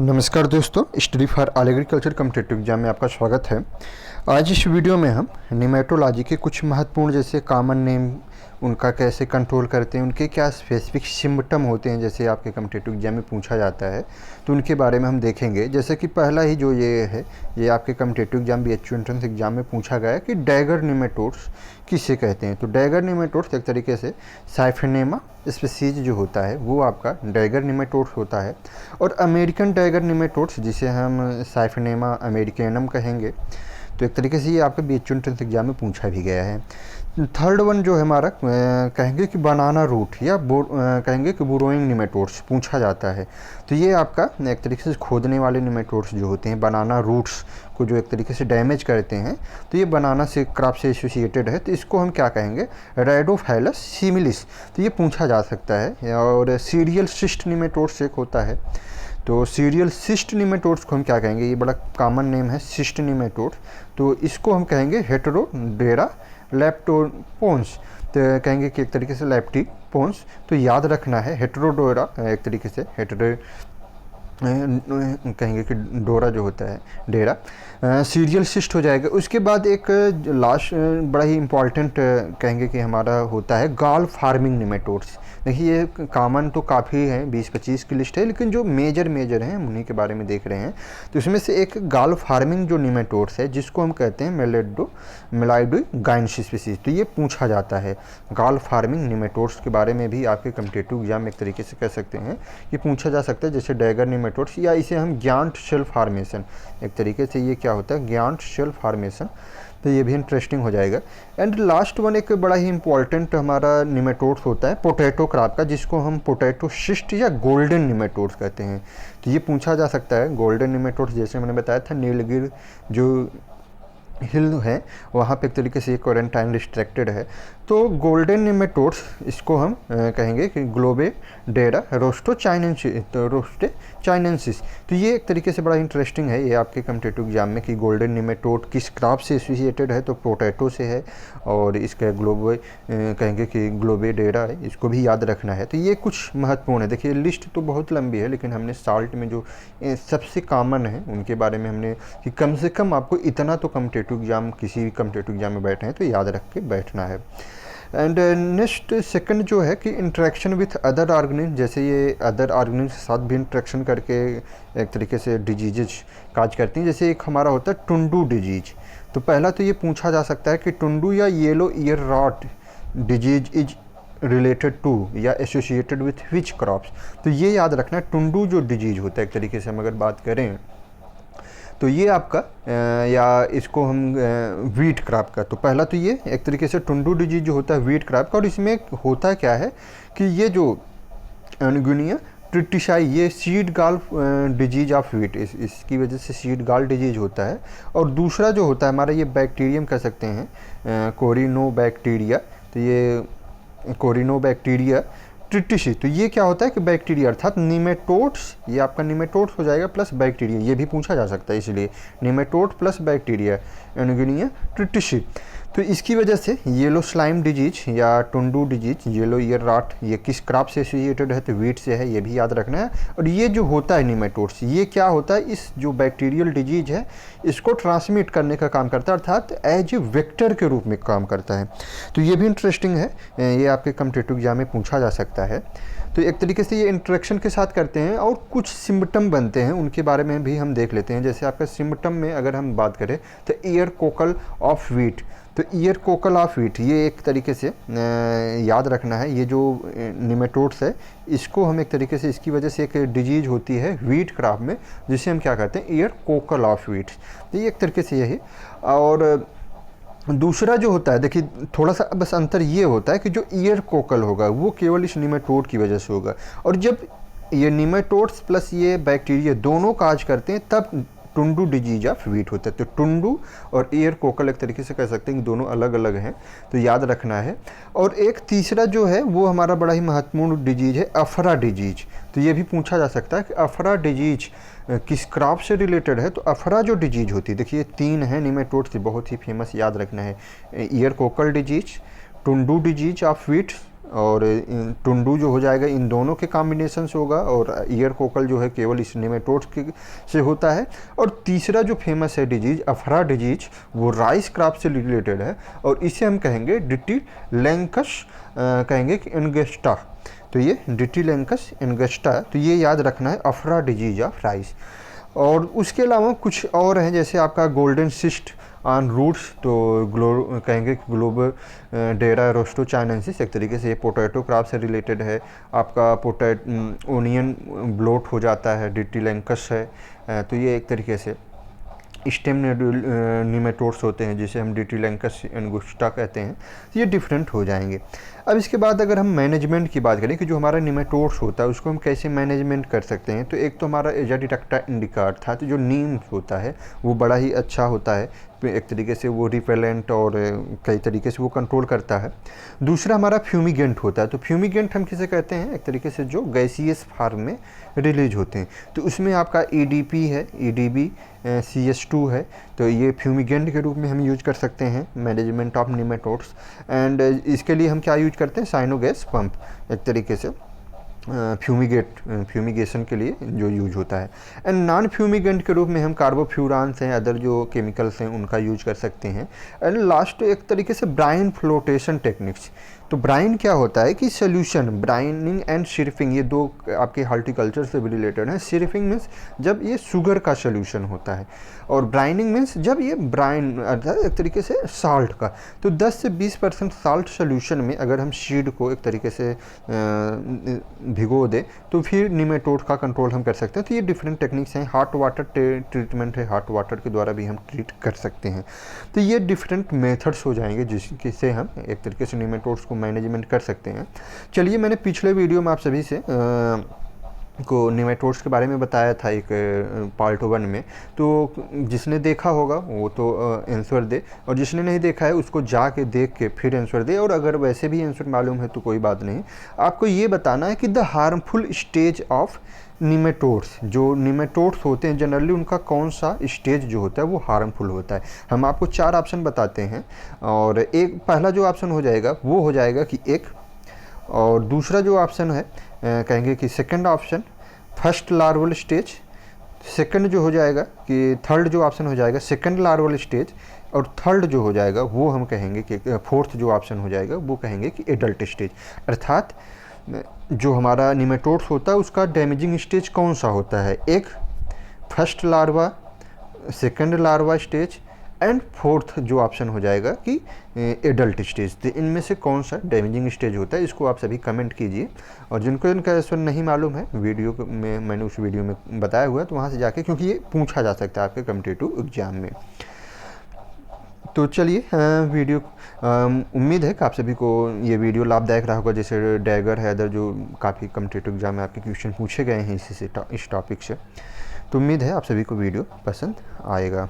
नमस्कार दोस्तों, study for all agriculture competitive exam में आपका स्वागत है। आज इस वीडियो में हम निमेटोलॉजी के कुछ महत्वपूर्ण जैसे कॉमन नेम, उनका कैसे कंट्रोल करते हैं, उनके क्या स्पेसिफिक सिम्टम होते हैं, जैसे आपके कॉम्पिटिटिव एग्जाम में पूछा जाता है, तो उनके बारे में हम देखेंगे। जैसे कि पहला ही जो ये है, ये आपके competitive exam BHU entrance exam में पूछा गया है कि डैगर निमेटोड्स किसे कहते हैं। तो डैगर निमेटोड्स एक तरीके से साइफेनेमा स्पीसीज जो होता है वो आपका डैगर निमेटोड्स होता है। और अमेरिकन डैगर निमेटोड्स, जिसे हम साइफेनेमा अमेरिकेनम कहेंगे, तो एक तरीके से ये आपके BHU एंट्रेंस एग्जाम में पूछा भी गया है। थर्ड वन जो है हमारा कहेंगे कि बनाना रूट या कहेंगे कि बुरोइंग निमेटोड्स पूछा जाता है। तो ये आपका एक तरीके से खोदने वाले निमेटोड्स जो होते हैं, बनाना रूट्स को जो एक तरीके से डैमेज करते हैं, तो ये बनाना से क्रॉप से एसोसिएटेड है, तो इसको हम क्या कहेंगे, रेडोफाइलस सिमिलिस। तो ये पूछा जा सकता है। और सीरियल सिस्ट निमेटोड्स एक होता है, तो सीरियल सिस्ट निमेटोड्स को हम क्या कहेंगे, ये बड़ा कॉमन नेम है सिस्ट निमेटोड्स, तो इसको हम कहेंगे हेटेरोडेरा लेप्टोपोन्स। तो कहेंगे कि एक तरीके से लेप्टिपोन्स। तो याद रखना है हेटेरोडोरा, एक तरीके से कहेंगे कि डोरा जो होता है डेरा, सीरियल सिस्ट हो जाएगा। उसके बाद एक लास्ट बड़ा ही इम्पॉर्टेंट कहेंगे कि हमारा होता है गाल फार्मिंग निमेटोड्स। देखिए ये कॉमन तो काफ़ी हैं, 20-25 की लिस्ट है, लेकिन जो मेजर हैं उन्हीं के बारे में देख रहे हैं। तो इसमें से एक गाल फार्मिंग जो निमेटोड्स है, जिसको हम कहते हैं मेलाइडोगाइनस स्पीसीज, तो ये पूछा जाता है। गाल फार्मिंग निमेटोड्स के बारे में भी आपके कॉम्पिटिटिव एग्जाम में एक तरीके से कह सकते हैं ये पूछा जा सकता है, जैसे डैगर निमेटोड्स, या इसे हम ग्यांट शेल फार्मेशन, एक तरीके से ये क्या होता है, ग्यांट शेल फार्मेशन। तो ये भी इंटरेस्टिंग हो जाएगा। एंड लास्ट वन एक बड़ा ही इंपॉर्टेंट हमारा निमेटोड्स होता है पोटैटो क्रॉप का, जिसको हम पोटैटो शिस्ट या गोल्डन निमेटोड्स कहते हैं। तो ये पूछा जा सकता है। गोल्डन निमेटोड्स जैसे मैंने बताया था, नीलगिरी जो हिल है वहाँ पे एक तरीके से ये क्वारंटाइन रिस्ट्रिक्टेड है। तो गोल्डन निमेटोड्स इसको हम कहेंगे कि ग्लोबे डेरा रोस्टो चाइनेंसिस। तो ये एक तरीके से बड़ा इंटरेस्टिंग है ये आपके कॉम्पिटिटिव एग्जाम में कि गोल्डन निमेटोड किस क्रॉप से एसोसिएटेड है, तो पोटैटो से है। और इसका ग्लोबे कहेंगे कि ग्लोबे डेरा है, इसको भी याद रखना है। तो ये कुछ महत्वपूर्ण है। देखिए लिस्ट तो बहुत लंबी है, लेकिन हमने साल्ट में जो सबसे कॉमन है उनके बारे में हमने कि कम से कम आपको इतना तो कॉम्पिटिटिव एग्जाम, किसी भी कॉम्पिटिटिव एग्जाम में बैठे हैं तो याद रख के बैठना है। एंड नेक्स्ट सेकंड जो है कि इंटरेक्शन विथ अदर ऑर्गेनिज्म, जैसे ये अदर ऑर्गेनिज्म के साथ भी इंटरेक्शन करके एक तरीके से डिजीजेज काज करती हैं। जैसे एक हमारा होता है टुंडू डिजीज। तो पहला तो ये पूछा जा सकता है कि टुंडू या yellow ear rot disease is related to या एसोसिएटेड विथ विच क्रॉप्स। तो ये याद रखना है, टुंडू जो डिजीज होता है एक तरीके से हम अगर बात करें तो ये आपका या इसको हम वीट क्रॉप का, तो पहला तो ये एक तरीके से टुंडू डिजीज जो होता है वीट क्रॉप का। और इसमें होता क्या है कि ये जो एनगुनिया ट्रिटिशाई, ये सीड गाल डिजीज ऑफ वीट, इसकी वजह से सीड गाल डिजीज होता है। और दूसरा जो होता है हमारा ये बैक्टीरियम कह सकते हैं, कोरिनोबैक्टीरिया। तो ये कोरिनोबैक्टीरिया ट्रिटिशी, तो ये क्या होता है कि बैक्टीरिया अर्थात निमेटोड्स, ये आपका निमेटोड्स हो जाएगा प्लस बैक्टीरिया, ये भी पूछा जा सकता है, इसलिए निमेटोड प्लस बैक्टीरिया एनगुनिया ट्रिटिशी। तो इसकी वजह से येलो स्लाइम डिजीज या टुंडू डिजीज, येलो ईयर रॉट, ये किस क्रॉप से एसोसिएटेड है, तो वीट से है, ये भी याद रखना है। और ये जो होता है निमेटोड्स, ये क्या होता है, इस जो बैक्टीरियल डिजीज है इसको ट्रांसमिट करने का काम करता है, अर्थात एज ए वेक्टर के रूप में काम करता है। तो ये भी इंटरेस्टिंग है, ये आपके कॉम्पिटिटिव एग्जाम में पूछा जा सकता है। तो एक तरीके से ये इंट्रैक्शन के साथ करते हैं और कुछ सिम्टम बनते हैं, उनके बारे में भी हम देख लेते हैं। जैसे आपका सिम्टम में अगर हम बात करें तो ईयर कोकल ऑफ वीट, तो ईयर कोकल ऑफ वीट ये एक तरीके से याद रखना है। ये जो निमेटोड्स है इसको हम एक तरीके से, इसकी वजह से एक डिजीज होती है वीट क्रॉप में, जिसे हम क्या कहते हैं, ईयर कोकल ऑफ वीट। तो ये एक तरीके से यही। और दूसरा जो होता है, देखिए थोड़ा सा बस अंतर ये होता है कि जो ईयर कोकल होगा वो केवल इस निमेटोड की वजह से होगा, और जब ये निमेटोड्स प्लस ये बैक्टीरिया दोनों काज करते हैं तब टुंडू डिजीज ऑफ वीट होता है। तो टुंडू और ईयर कोकल एक तरीके से कह सकते हैं कि दोनों अलग अलग हैं, तो याद रखना है। और एक तीसरा जो है वो हमारा बड़ा ही महत्वपूर्ण डिजीज है अफरा डिजीज। तो ये भी पूछा जा सकता है कि अफरा डिजीज किस क्रॉप से रिलेटेड है। तो अफरा जो डिजीज होती है, देखिए 3 है निमेटोड से, बहुत ही फेमस, याद रखना है, ईयर कोकल डिजीज, टुंडू डिजीज ऑफ वीट और टुंडू जो हो जाएगा इन दोनों के कॉम्बिनेशन से होगा, और ईयर कोकल जो है केवल इस नेमेटोड्स के से होता है। और तीसरा जो फेमस है डिजीज अफरा डिजीज, वो राइस क्रॉप से रिलेटेड है, और इसे हम कहेंगे डिटिलेंकस कहेंगे कि एंगस्टा। तो ये डिटिलेंकस एंगस्टा, तो ये याद रखना है, अफरा डिजीज ऑफ राइस। और उसके अलावा कुछ और हैं, जैसे आपका गोल्डन सिस्ट ऑन रूट्स, तो कहेंगे ग्लोबल डेरा रोस्टोचाइनेंसिस, एक तरीके से ये पोटैटो क्रॉप से रिलेटेड है। आपका ओनियन ब्लोट हो जाता है, डिटिलेंकस है, तो ये एक तरीके से स्टेम निमेटोड्स होते हैं, जिसे हम डिटिलेंकस एंगुस्टा कहते हैं। तो ये डिफरेंट हो जाएंगे। अब इसके बाद अगर हम मैनेजमेंट की बात करें कि जो हमारा निमेटोड्स होता है उसको हम कैसे मैनेजमेंट कर सकते हैं, तो एक तो हमारा एजाडिरेक्टा इंडिका था, तो जो नीम होता है वो बड़ा ही अच्छा होता है, एक तरीके से वो रिपेलेंट और कई तरीके से वो कंट्रोल करता है। दूसरा हमारा फ्यूमिगेंट होता है, तो फ्यूमिगेंट हम किसे कहते हैं, एक तरीके से जो गैसियस फार्म में रिलीज होते हैं, तो उसमें आपका EDP है, EDB CS2 है, तो ये फ्यूमिगेंट के रूप में हम यूज कर सकते हैं मैनेजमेंट ऑफ निमेटोड्स। एंड इसके लिए हम क्या यूज करते हैं, साइनोगैस पंप, एक तरीके से फ्यूमिगेशन के लिए जो यूज होता है। एंड नॉन फ्यूमिगेंट के रूप में हम कार्बोफ्यूरान्स हैं, अदर जो केमिकल्स हैं उनका यूज कर सकते हैं। एंड लास्ट एक तरीके से ब्राइन फ्लोटेशन टेक्निक्स, तो ब्राइन क्या होता है कि सोल्यूशन, ब्राइनिंग एंड सिरपिंग, ये दो आपके हॉर्टिकल्चर से भी रिलेटेड है। सिरपिंग मीन्स जब ये शुगर का सोल्यूशन होता है, और ब्राइनिंग मीन्स जब ये ब्राइन अर्थात एक तरीके से साल्ट का। तो 10 से 20% साल्ट सोल्यूशन में अगर हम सीड को एक तरीके से भिगो दें तो फिर निमेटोड का कंट्रोल हम कर सकते हैं। तो ये डिफरेंट टेक्निक्स हैं। हॉट वाटर ट्रीटमेंट है, हॉट वाटर के द्वारा भी हम ट्रीट कर सकते हैं। तो ये डिफरेंट मेथड्स हो जाएंगे जिससे हम एक तरीके से निमेटोड्स को मैनेजमेंट कर सकते हैं। चलिए, मैंने पिछले वीडियो में आप सभी से को निमेटोड्स के बारे में बताया था एक पार्ट 1 में, तो जिसने देखा होगा वो तो आंसर दे, और जिसने नहीं देखा है उसको जाके देख के फिर आंसर दे। और अगर वैसे भी आंसर मालूम है तो कोई बात नहीं, आपको ये बताना है कि the harmful stage of nematodes, जो निमेटोड्स होते हैं जनरली उनका कौन सा स्टेज जो होता है वो हार्मफुल होता है। हम आपको 4 ऑप्शन बताते हैं, और एक पहला जो ऑप्शन हो जाएगा वो हो जाएगा कि एक, और दूसरा जो ऑप्शन है कहेंगे कि second option first larval stage, second जो हो जाएगा कि थर्ड जो ऑप्शन हो जाएगा सेकंड लार्वल स्टेज, और थर्ड जो हो जाएगा वो हम कहेंगे कि फोर्थ जो ऑप्शन हो जाएगा वो कहेंगे कि एडल्ट स्टेज। अर्थात जो हमारा निमेटोड्स होता है उसका डैमेजिंग स्टेज कौन सा होता है, एक first larva, second larva stage, and fourth जो ऑप्शन हो जाएगा कि एडल्ट स्टेज। तो इनमें से कौन सा डैमेजिंग स्टेज होता है, इसको आप सभी कमेंट कीजिए। और जिनको इनका आंसर नहीं मालूम है, वीडियो में मैंने उस वीडियो में बताया हुआ है, तो वहाँ से जाके, क्योंकि ये पूछा जा सकता है आपके कॉम्पिटिटिव एग्जाम में। तो चलिए वीडियो उम्मीद है कि आप सभी को ये वीडियो लाभदायक रहा होगा। जैसे डैगर है, अदर जो काफ़ी कॉम्पिटिटिव एग्जाम में आपके क्वेश्चन पूछे गए हैं इस टॉपिक से, तो उम्मीद है आप सभी को वीडियो पसंद आएगा।